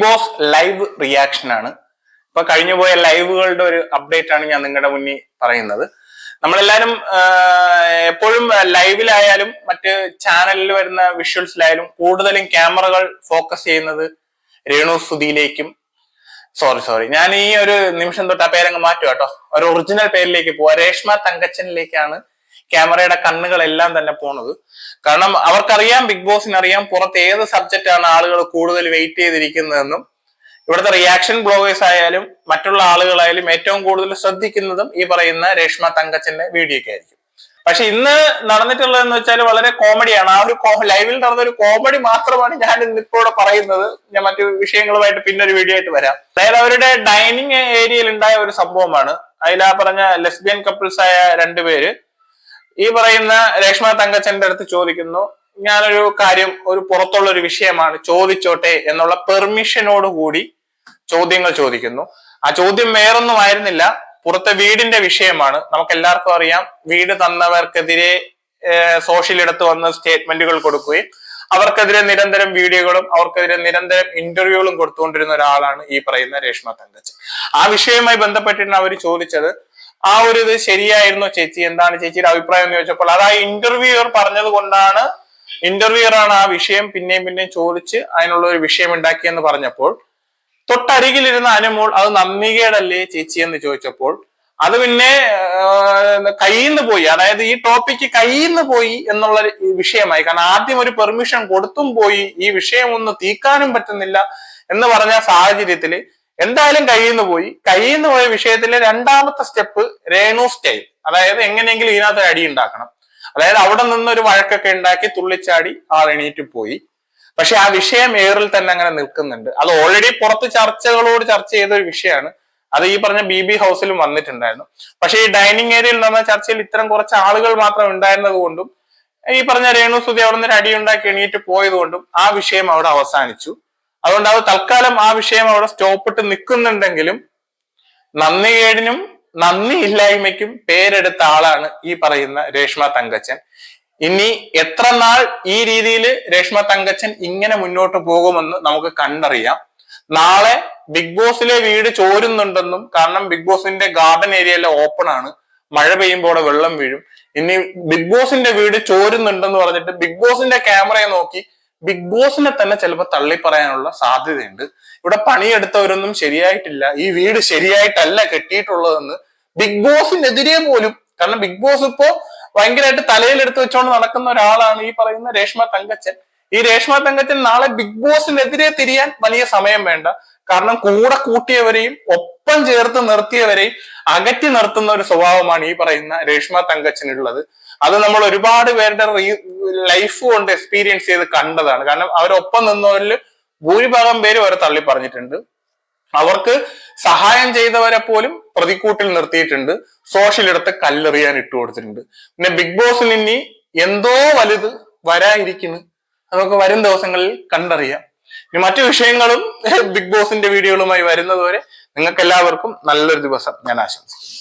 Boss live reaction ആണ്. ഇപ്പൊ കഴിഞ്ഞു പോയ ലൈവുകളുടെ ഒരു അപ്ഡേറ്റ് ആണ് ഞാൻ നിങ്ങളുടെ മുന്നിൽ പറയുന്നത്. നമ്മളെല്ലാരും എപ്പോഴും ലൈവിലായാലും മറ്റ് ചാനലിൽ വരുന്ന വിഷ്വൽസിലായാലും കൂടുതലും ക്യാമറകൾ ഫോക്കസ് ചെയ്യുന്നത് രേണു സുധിയിലേക്കും സോറി ഞാൻ ഈ ഒരു നിമിഷം തൊട്ട് ആ പേരങ്ങ് മാറ്റുക കേട്ടോ, ഒരു ഒറിജിനൽ പേരിലേക്ക് പോവാ. രേഷ്മ തങ്കച്ചനിലേക്കാണ് ക്യാമറയുടെ കണ്ണുകളെല്ലാം തന്നെ പോണത്. കാരണം അവർക്കറിയാം, ബിഗ് ബോസിനറിയാം പുറത്ത് ഏത് സബ്ജക്റ്റ് ആണ് ആളുകൾ കൂടുതൽ വെയിറ്റ് ചെയ്തിരിക്കുന്നതെന്നും ഇവിടുത്തെ റിയാക്ഷൻ ബ്ലോഗേഴ്സ് ആയാലും മറ്റുള്ള ആളുകളായാലും ഏറ്റവും കൂടുതൽ ശ്രദ്ധിക്കുന്നതും ഈ പറയുന്ന രേഷ്മ തങ്കച്ചന്റെ വീഡിയോ ഒക്കെ ആയിരിക്കും. പക്ഷെ ഇന്ന് നടന്നിട്ടുള്ളതെന്ന് വെച്ചാൽ വളരെ കോമഡിയാണ്. ആ ഒരു ലൈവിൽ നടന്ന ഒരു കോമഡി മാത്രമാണ് ഞാൻ ഇന്നിപ്പോടെ പറയുന്നത്. ഞാൻ മറ്റു വിഷയങ്ങളുമായിട്ട് പിന്നെ ഒരു വീഡിയോ ആയിട്ട് വരാം. അതായത് അവരുടെ ഡൈനിങ് ഏരിയയിൽ ഉണ്ടായ ഒരു സംഭവമാണ്. അതിൽ ആ പറഞ്ഞ ലെസ്ബിയൻ കപ്പിൾസ് ആയ രണ്ടുപേര് ഈ പറയുന്ന രേഷ്മ തങ്കച്ചന്റെ അടുത്ത് ചോദിക്കുന്നു, ഞാനൊരു കാര്യം, ഒരു പുറത്തുള്ള ഒരു വിഷയമാണ്, ചോദിച്ചോട്ടെ എന്നുള്ള പെർമിഷനോടുകൂടി ചോദ്യങ്ങൾ ചോദിക്കുന്നു. ആ ചോദ്യം വേറൊന്നും ആയിരുന്നില്ല, പുറത്തെ വീടിന്റെ വിഷയമാണ്. നമുക്ക് എല്ലാവർക്കും അറിയാം, വീട് തന്നവർക്കെതിരെ സോഷ്യലിടത്ത് വന്ന് സ്റ്റേറ്റ്മെന്റുകൾ കൊടുക്കുകയും അവർക്കെതിരെ നിരന്തരം വീഡിയോകളും അവർക്കെതിരെ നിരന്തരം ഇന്റർവ്യൂകളും കൊടുത്തുകൊണ്ടിരുന്ന ഒരാളാണ് ഈ പറയുന്ന രേഷ്മ തങ്കച്ചൻ. ആ വിഷയവുമായി ബന്ധപ്പെട്ടിട്ടാണ് അവർ ചോദിച്ചത്, ആ ഒരു ഇത് ശരിയായിരുന്നോ ചേച്ചി, എന്താണ് ചേച്ചിയുടെ അഭിപ്രായം എന്ന് ചോദിച്ചപ്പോൾ അത് ആ ഇന്റർവ്യൂവർ പറഞ്ഞത് കൊണ്ടാണ്, ഇന്റർവ്യൂവറാണ് ആ വിഷയം പിന്നെയും ചോദിച്ച് അതിനുള്ള ഒരു വിഷയം ഉണ്ടാക്കിയെന്ന് പറഞ്ഞപ്പോൾ തൊട്ടരികിലിരുന്ന അനുമോൾ അത് നന്ദികേടല്ലേ ചേച്ചി എന്ന് ചോദിച്ചപ്പോൾ അത് പിന്നെ കയ്യിന്ന് പോയി, അതായത് ഈ ടോപ്പിക്ക് കയ്യിന്ന് പോയി എന്നുള്ള വിഷയമായി. കാരണം ആദ്യം ഒരു പെർമിഷൻ കൊടുത്തും പോയി, ഈ വിഷയം ഒന്ന് തീക്കാനും പറ്റുന്നില്ല എന്ന് പറഞ്ഞ സാഹചര്യത്തില് എന്തായാലും കയ്യിന്ന് പോയ വിഷയത്തിലെ രണ്ടാമത്തെ സ്റ്റെപ്പ് രേണു സ്റ്റൈൽ, അതായത് എങ്ങനെയെങ്കിലും ഇതിനകത്ത് അടി ഉണ്ടാക്കണം. അതായത് അവിടെ നിന്നൊരു വഴക്കൊക്കെ ഉണ്ടാക്കി തുള്ളിച്ചാടി ആൾ എണീറ്റ് പോയി. പക്ഷെ ആ വിഷയം എയറിൽ തന്നെ അങ്ങനെ നിൽക്കുന്നുണ്ട്. അത് ഓൾറെഡി പുറത്ത് ചർച്ച ചെയ്ത ഒരു വിഷയമാണ്. അത് ഈ പറഞ്ഞ BB ഹൗസിലും വന്നിട്ടുണ്ടായിരുന്നു. പക്ഷെ ഈ ഡൈനിങ് ഏരിയയിൽ നടന്ന ചർച്ചയിൽ ഇത്തരം കുറച്ച് ആളുകൾ മാത്രം ഉണ്ടായിരുന്നത് കൊണ്ടും ഈ പറഞ്ഞ രേണു സുധി അവിടെ നിന്ന് അടി ഉണ്ടാക്കി എണീറ്റ് പോയത് കൊണ്ടും ആ വിഷയം അവിടെ അവസാനിച്ചു. അതുകൊണ്ട് അത് തൽക്കാലം ആ വിഷയം അവിടെ സ്റ്റോപ്പിട്ട് നിൽക്കുന്നുണ്ടെങ്കിലും നന്ദികേടിനും നന്ദിയില്ലായ്മയ്ക്കും പേരെടുത്ത ആളാണ് ഈ പറയുന്ന രേഷ്മ തങ്കച്ചൻ. ഇനി എത്ര നാൾ ഈ രീതിയിൽ രേഷ്മ തങ്കച്ചൻ ഇങ്ങനെ മുന്നോട്ട് പോകുമെന്ന് നമുക്ക് കണ്ടറിയാം. നാളെ ബിഗ് ബോസിലെ വീട് ചോരുന്നുണ്ടെന്നും, കാരണം ബിഗ് ബോസിന്റെ ഗാർഡൻ ഏരിയയിലെ ഓപ്പൺ ആണ്, മഴ പെയ്യുമ്പോൾ വെള്ളം വീഴും, ഇനി ബിഗ് ബോസിന്റെ വീട് ചോരുന്നുണ്ടെന്ന് പറഞ്ഞിട്ട് ബിഗ് ബോസിന്റെ ക്യാമറയെ നോക്കി ബിഗ് ബോസിനെ തന്നെ ചിലപ്പോൾ തള്ളി പറയാനുള്ള സാധ്യതയുണ്ട്. ഇവിടെ പണിയെടുത്തവരൊന്നും ശരിയായിട്ടില്ല, ഈ വീട് ശരിയായിട്ടല്ല കെട്ടിയിട്ടുള്ളതെന്ന് ബിഗ് ബോസിനെതിരെ പോലും, കാരണം ബിഗ് ബോസ് ഇപ്പോ ഭയങ്കരമായിട്ട് തലയിലെടുത്ത് വെച്ചോണ്ട് നടക്കുന്ന ഒരാളാണ് ഈ പറയുന്ന രേഷ്മ തങ്കച്ചൻ. ഈ രേഷ്മ തങ്കച്ചൻ നാളെ ബിഗ് ബോസിനെതിരെ തിരിയാൻ വലിയ സമയം വേണ്ട. കാരണം കൂടെ കൂട്ടിയവരെയും ഒപ്പം ചേർത്ത് നിർത്തിയവരെയും അകറ്റി നിർത്തുന്ന ഒരു സ്വഭാവമാണ് ഈ പറയുന്ന രേഷ്മ തങ്കച്ചനുള്ളത്. അത് നമ്മൾ ഒരുപാട് പേരുടെ ലൈഫ് കൊണ്ട് എക്സ്പീരിയൻസ് ചെയ്ത് കണ്ടതാണ്. കാരണം അവരൊപ്പം നിന്നവരിൽ ഭൂരിഭാഗം പേര് അവരെ തള്ളി പറഞ്ഞിട്ടുണ്ട്. അവർക്ക് സഹായം ചെയ്തവരെ പോലും പ്രതിക്കൂട്ടിൽ നിർത്തിയിട്ടുണ്ട്, സോഷ്യലിടത്ത് കല്ലെറിയാൻ ഇട്ടുകൊടുത്തിട്ടുണ്ട്. പിന്നെ ബിഗ് ബോസിന് ഇനി എന്തോ വലുത് വരാതിരിക്കുന്നു, നമുക്ക് വരും ദിവസങ്ങളിൽ കണ്ടറിയാം. ഇനി മറ്റു വിഷയങ്ങളും ബിഗ് ബോസിന്റെ വീഡിയോകളുമായി വരുന്നതുവരെ നിങ്ങൾക്ക് എല്ലാവർക്കും നല്ലൊരു ദിവസം ഞാൻ ആശംസിക്കുന്നു.